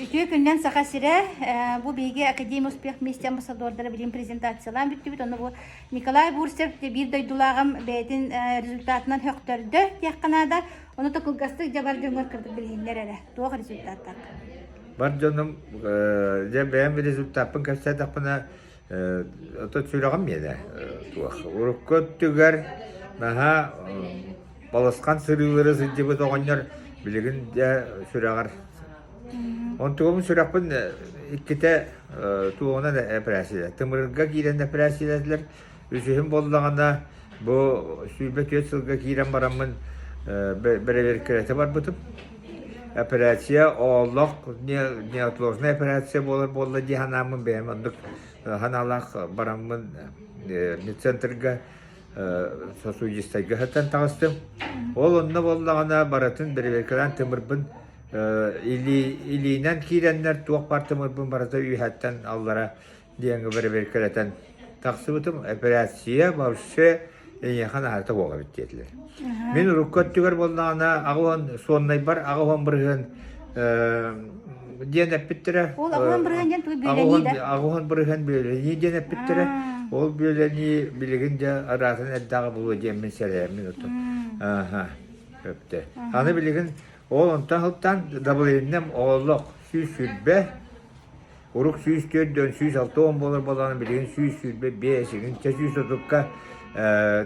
Ütüye günden sağa sire bu bilgi Akademi Uspeh Messi Ambasadorları bilim prezentasyyalan bitti. Onu bu Nikolay Bursev bir doydulağım beytin rezultatından höktürdü. Yakınada onu da kulgastık jabar jöngör kırdık bilginler ele. Doğru rezultatlar. Бар жаным, бәйәм результатпын көпсәдік бұна ұты сөйлеғім еді. Урыққа түгер, наға баласқан сырылары сүйдебі тоғандар білігін сөйлеғар. Он туғым сөйлеқпін иккіте туғына да әпірәсілер. Тымырға кейден әпірәсілерділер. Үшіхім болдағанда бұл сүйбе төт сылға кейден барамын бір кіреті бар бұтып. Операция олық, неотложная операция болды диханамын бәйім. Ондық ханалақ барамын медцентрға сосуджистайға хаттан тағыстым. Ол онына болдағына баратын бір тымырбын илинен кейренлер туақ бар тымырбын барата үйхаттан аллара дейінгі бір тақсы бұтым. Операция баушы яхан арта оға біттетілер. Мен руккөттігер болдағына ағуан соннай бар, ағуан бірген ден әппеттірі. Ол ағуан бірген ден туы бөлені да? Ағуан бірген бөлені ден әппеттірі. Ол бөлені білігін де аратын әддағы бұлы ден мен сәрәймен ұтым. Өпті. Аны білігін ол онтан ғылттан дабылайыннам оғылық сүйіс-сүрбе, ұруқ сүйіс-4-ден сүйіс-6-10 болар болағын білігін сүйіс-сүрбе 5-ін сүйіс ұтыққа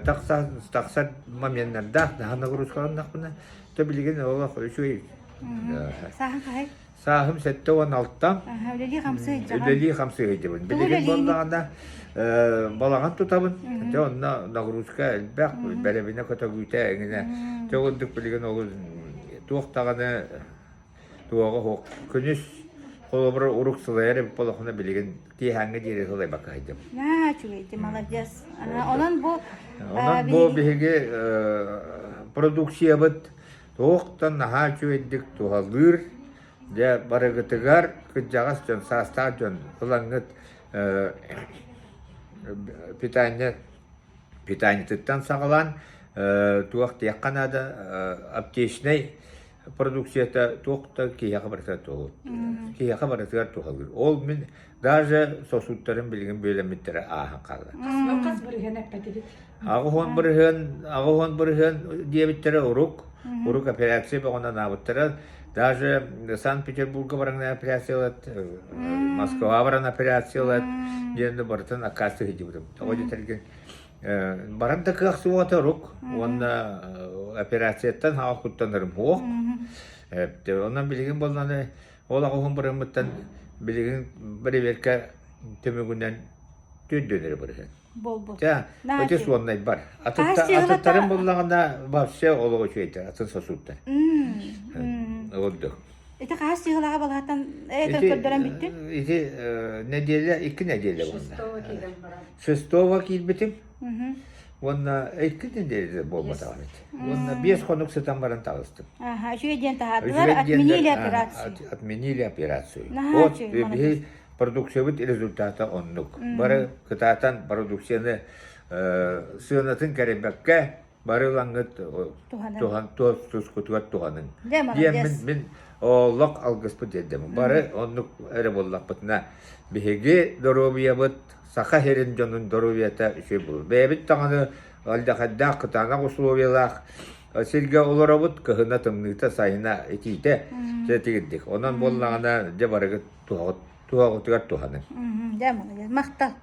тақсат моменттарда хана грузкаландақ бұна то білген олақ өшөй. Сағын қай? Сағым 7-16-тан өлелі қамсы өйдебін. Білген болдағанда балаған тұтабын. Онына нагрузка әлбәқ бәребіне көті көйті әңіне. Жоғындық білген олы туақтағаны туағы хоқ күніс қолы бір ұрық сылайары болақына білген кейхаңы дейірі сылай бақы айдым. Чугейді, молодец. Онан бұл бігі продукция бұд тоқтан наға чугейдік туғалыр де барығытығар күтжағас жон састақ жон ұлаңғыт питаниеттан сағалан туақ тияққанады аптешінай продукцията тоқта кейяқа баратығар тоғыл. Кейяқа баратығар тоғылыр. Ол мен даже сосуттарын білген бөлеметтері ағын қалды. Қас бірген әппәді бет. Ағуан бірген дебеттері ұруқ операция бағына набыттары. Даже Санкт-Петербургға барған операциялат, Москва барған операциялат, енді барытын ақасы хедебдім. Оғыдетерген баран да қақсы оғаты ұруқ, оны операцияттан халық құттанырым оқ. Онан білген болғаны, ол ағуан біргіміттен білген бір-берке төмегінен төндөнері бірген. Бол-бол. Өте суоннай бар. Атыттарын болғанда бапсы олығы чөйті, атын сосуттар. Олдық. Эти қағас сығылаға балғаттан көрдірен бітті? Екі неделе болында. Шестого кейден барам. Шестого кейд бітім. Онна екі неделе болмады ғамет. Онна 5 қонық сытан баран тағыстым. Жүйеден тағадылар, отменили операцию. Отменили операцию. Вот, продукция бұд результаты оннық. Бары кытатан продукцияны сығынатын кәребәкке бары лаңғыт туғыз күтігат туғанын. Мен олық алғыс бұд едім. Бары оннық әрі боллақ бұтына бігеге доробия бұд, сақа херін жонын доробията үші бұл. Бәйбіт тағаны алдақаддақ қытана құсылуылақ, сілге олара бұд кығына тымныйта сайына етейті сәтігіндік. Онан боллағына де барығы туғытығат туғанын. Мақтал.